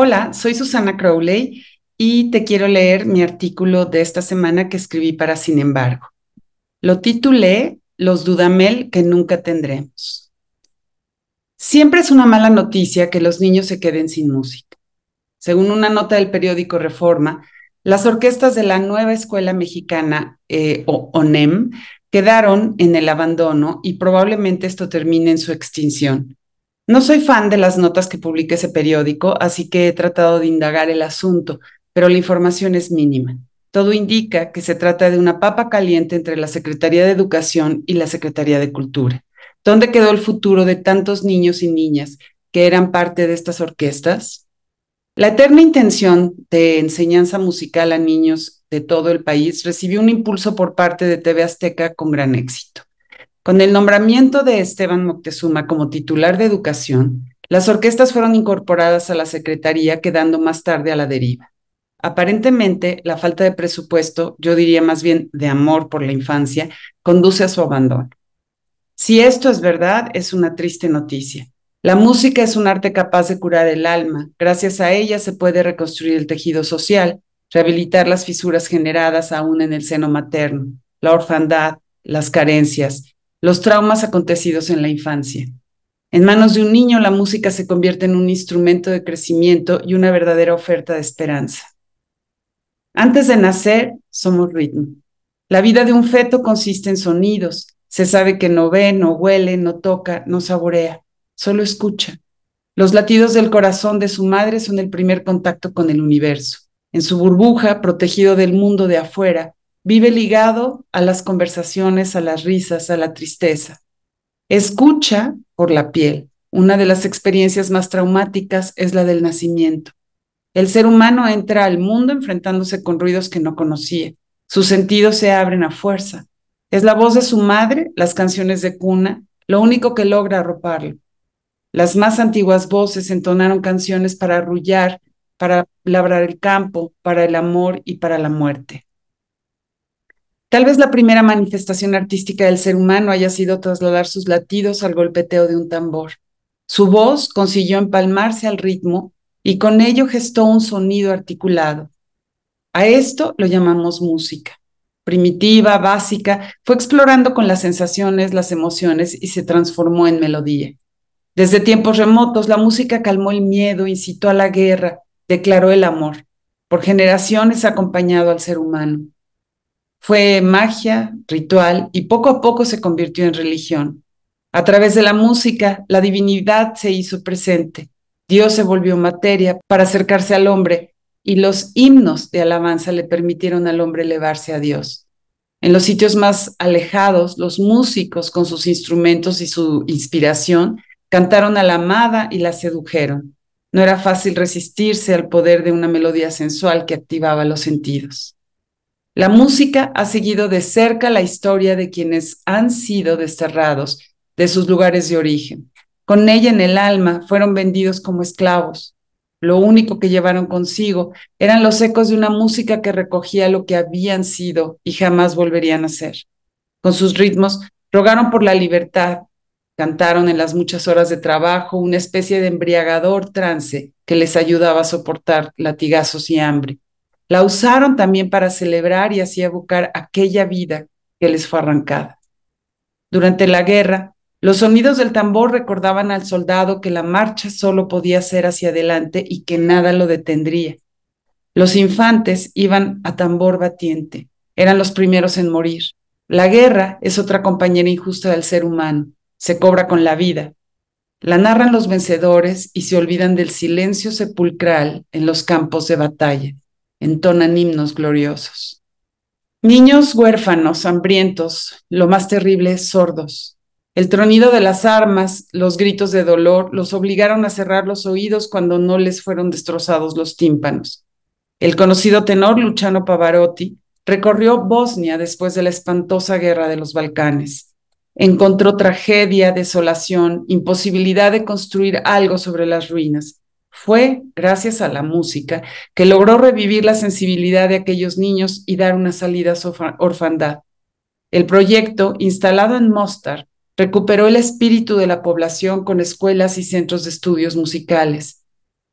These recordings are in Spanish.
Hola, soy Susana Crowley y te quiero leer mi artículo de esta semana que escribí para Sin embargo. Lo titulé Los Dudamel que nunca tendremos. Siempre es una mala noticia que los niños se queden sin música. Según una nota del periódico Reforma, las orquestas de la nueva escuela mexicana o ONEM quedaron en el abandono y probablemente esto termine en su extinción. No soy fan de las notas que publica ese periódico, así que he tratado de indagar el asunto, pero la información es mínima. Todo indica que se trata de una papa caliente entre la Secretaría de Educación y la Secretaría de Cultura. ¿Dónde quedó el futuro de tantos niños y niñas que eran parte de estas orquestas? La eterna intención de enseñanza musical a niños de todo el país recibió un impulso por parte de TV Azteca con gran éxito. Con el nombramiento de Esteban Moctezuma como titular de Educación, las orquestas fueron incorporadas a la Secretaría, quedando más tarde a la deriva. Aparentemente, la falta de presupuesto, yo diría más bien de amor por la infancia, conduce a su abandono. Si esto es verdad, es una triste noticia. La música es un arte capaz de curar el alma. Gracias a ella se puede reconstruir el tejido social, rehabilitar las fisuras generadas aún en el seno materno, la orfandad, las carencias, los traumas acontecidos en la infancia. En manos de un niño, la música se convierte en un instrumento de crecimiento y una verdadera oferta de esperanza. Antes de nacer, somos ritmo. La vida de un feto consiste en sonidos. Se sabe que no ve, no huele, no toca, no saborea, solo escucha. Los latidos del corazón de su madre son el primer contacto con el universo. En su burbuja, protegido del mundo de afuera, vive ligado a las conversaciones, a las risas, a la tristeza. Escucha por la piel. Una de las experiencias más traumáticas es la del nacimiento. El ser humano entra al mundo enfrentándose con ruidos que no conocía. Sus sentidos se abren a fuerza. Es la voz de su madre, las canciones de cuna, lo único que logra arroparlo. Las más antiguas voces entonaron canciones para arrullar, para labrar el campo, para el amor y para la muerte. Tal vez la primera manifestación artística del ser humano haya sido trasladar sus latidos al golpeteo de un tambor. Su voz consiguió empalmarse al ritmo y con ello gestó un sonido articulado. A esto lo llamamos música. Primitiva, básica, fue explorando con las sensaciones, las emociones y se transformó en melodía. Desde tiempos remotos, la música calmó el miedo, incitó a la guerra, declaró el amor. Por generaciones ha acompañado al ser humano. Fue magia, ritual y poco a poco se convirtió en religión. A través de la música, la divinidad se hizo presente. Dios se volvió materia para acercarse al hombre y los himnos de alabanza le permitieron al hombre elevarse a Dios. En los sitios más alejados, los músicos con sus instrumentos y su inspiración cantaron a la amada y la sedujeron. No era fácil resistirse al poder de una melodía sensual que activaba los sentidos. La música ha seguido de cerca la historia de quienes han sido desterrados de sus lugares de origen. Con ella en el alma fueron vendidos como esclavos. Lo único que llevaron consigo eran los ecos de una música que recogía lo que habían sido y jamás volverían a ser. Con sus ritmos rogaron por la libertad, cantaron en las muchas horas de trabajo una especie de embriagador trance que les ayudaba a soportar latigazos y hambre. La usaron también para celebrar y así evocar aquella vida que les fue arrancada. Durante la guerra, los sonidos del tambor recordaban al soldado que la marcha solo podía ser hacia adelante y que nada lo detendría. Los infantes iban a tambor batiente, eran los primeros en morir. La guerra es otra compañera injusta del ser humano, se cobra con la vida. La narran los vencedores y se olvidan del silencio sepulcral en los campos de batalla. Entonan himnos gloriosos. Niños huérfanos, hambrientos, lo más terrible, sordos. El tronido de las armas, los gritos de dolor, los obligaron a cerrar los oídos cuando no les fueron destrozados los tímpanos. El conocido tenor Luciano Pavarotti recorrió Bosnia después de la espantosa guerra de los Balcanes. Encontró tragedia, desolación, imposibilidad de construir algo sobre las ruinas. Fue gracias a la música que logró revivir la sensibilidad de aquellos niños y dar una salida a su orfandad. El proyecto, instalado en Mostar, recuperó el espíritu de la población con escuelas y centros de estudios musicales.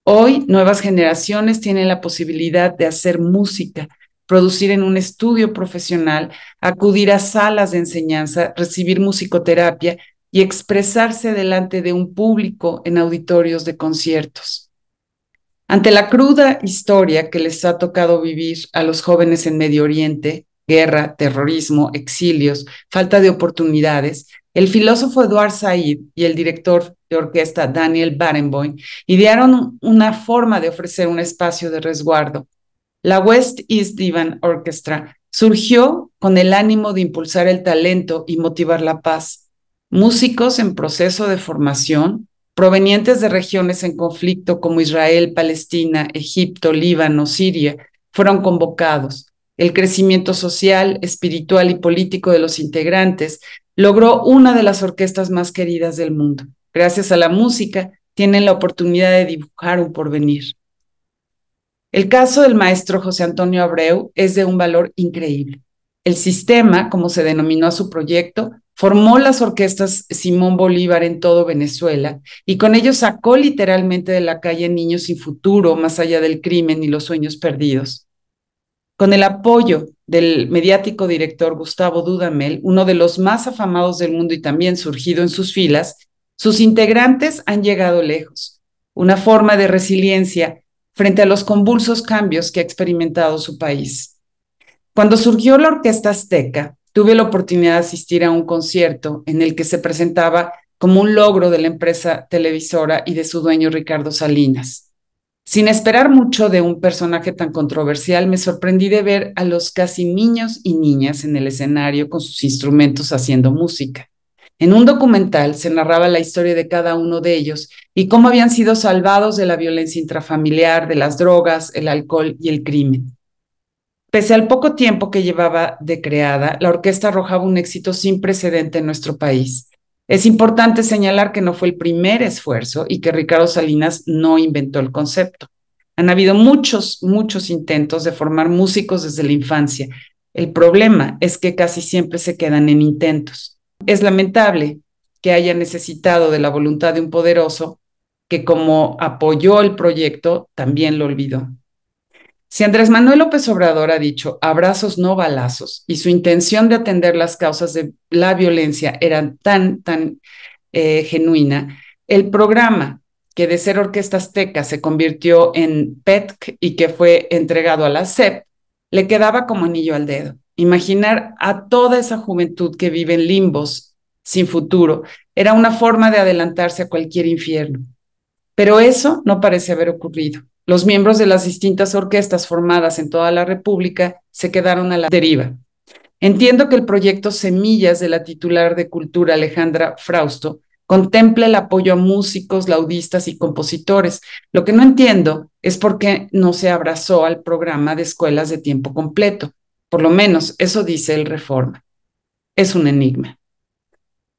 Hoy, nuevas generaciones tienen la posibilidad de hacer música, producir en un estudio profesional, acudir a salas de enseñanza, recibir musicoterapia y expresarse delante de un público en auditorios de conciertos. Ante la cruda historia que les ha tocado vivir a los jóvenes en Medio Oriente, guerra, terrorismo, exilios, falta de oportunidades, el filósofo Edward Said y el director de orquesta Daniel Barenboim idearon una forma de ofrecer un espacio de resguardo. La West East Divan Orchestra surgió con el ánimo de impulsar el talento y motivar la paz. Músicos en proceso de formación, provenientes de regiones en conflicto como Israel, Palestina, Egipto, Líbano, Siria, fueron convocados. El crecimiento social, espiritual y político de los integrantes logró una de las orquestas más queridas del mundo. Gracias a la música, tienen la oportunidad de dibujar un porvenir. El caso del maestro José Antonio Abreu es de un valor increíble. El sistema, como se denominó a su proyecto, formó las orquestas Simón Bolívar en todo Venezuela y con ello sacó literalmente de la calle niños sin futuro, más allá del crimen y los sueños perdidos. Con el apoyo del mediático director Gustavo Dudamel, uno de los más afamados del mundo y también surgido en sus filas, sus integrantes han llegado lejos. Una forma de resiliencia frente a los convulsos cambios que ha experimentado su país. Cuando surgió la Orquesta Azteca, tuve la oportunidad de asistir a un concierto en el que se presentaba como un logro de la empresa televisora y de su dueño Ricardo Salinas. Sin esperar mucho de un personaje tan controversial, me sorprendí de ver a los casi niños y niñas en el escenario con sus instrumentos haciendo música. En un documental se narraba la historia de cada uno de ellos y cómo habían sido salvados de la violencia intrafamiliar, de las drogas, el alcohol y el crimen. Pese al poco tiempo que llevaba de creada, la orquesta arrojaba un éxito sin precedente en nuestro país. Es importante señalar que no fue el primer esfuerzo y que Ricardo Salinas no inventó el concepto. Han habido muchos intentos de formar músicos desde la infancia. El problema es que casi siempre se quedan en intentos. Es lamentable que haya necesitado de la voluntad de un poderoso que, como apoyó el proyecto, también lo olvidó. Si Andrés Manuel López Obrador ha dicho abrazos no balazos y su intención de atender las causas de la violencia era tan genuina, el programa que de ser Orquesta Azteca se convirtió en PETC y que fue entregado a la SEP, le quedaba como anillo al dedo. Imaginar a toda esa juventud que vive en limbos sin futuro era una forma de adelantarse a cualquier infierno. Pero eso no parece haber ocurrido. Los miembros de las distintas orquestas formadas en toda la República se quedaron a la deriva. Entiendo que el proyecto Semillas de la titular de Cultura, Alejandra Frausto, contempla el apoyo a músicos, laudistas y compositores. Lo que no entiendo es por qué no se abrazó al programa de escuelas de tiempo completo. Por lo menos eso dice el Reforma. Es un enigma.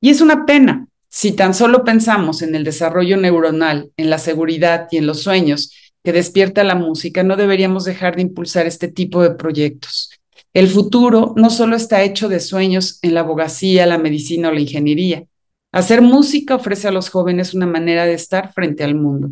Y es una pena. Si tan solo pensamos en el desarrollo neuronal, en la seguridad y en los sueños que despierta la música, no deberíamos dejar de impulsar este tipo de proyectos. El futuro no solo está hecho de sueños en la abogacía, la medicina o la ingeniería. Hacer música ofrece a los jóvenes una manera de estar frente al mundo.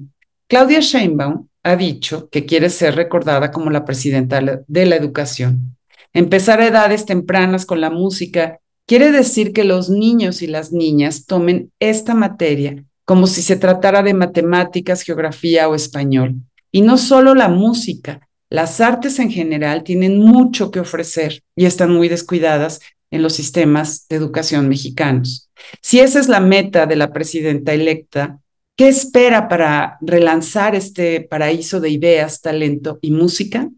Claudia Sheinbaum ha dicho que quiere ser recordada como la presidenta de la educación. Empezar a edades tempranas con la música quiere decir que los niños y las niñas tomen esta materia como si se tratara de matemáticas, geografía o español. Y no solo la música, las artes en general tienen mucho que ofrecer y están muy descuidadas en los sistemas de educación mexicanos. Si esa es la meta de la presidenta electa, ¿qué espera para relanzar este paraíso de ideas, talento y música?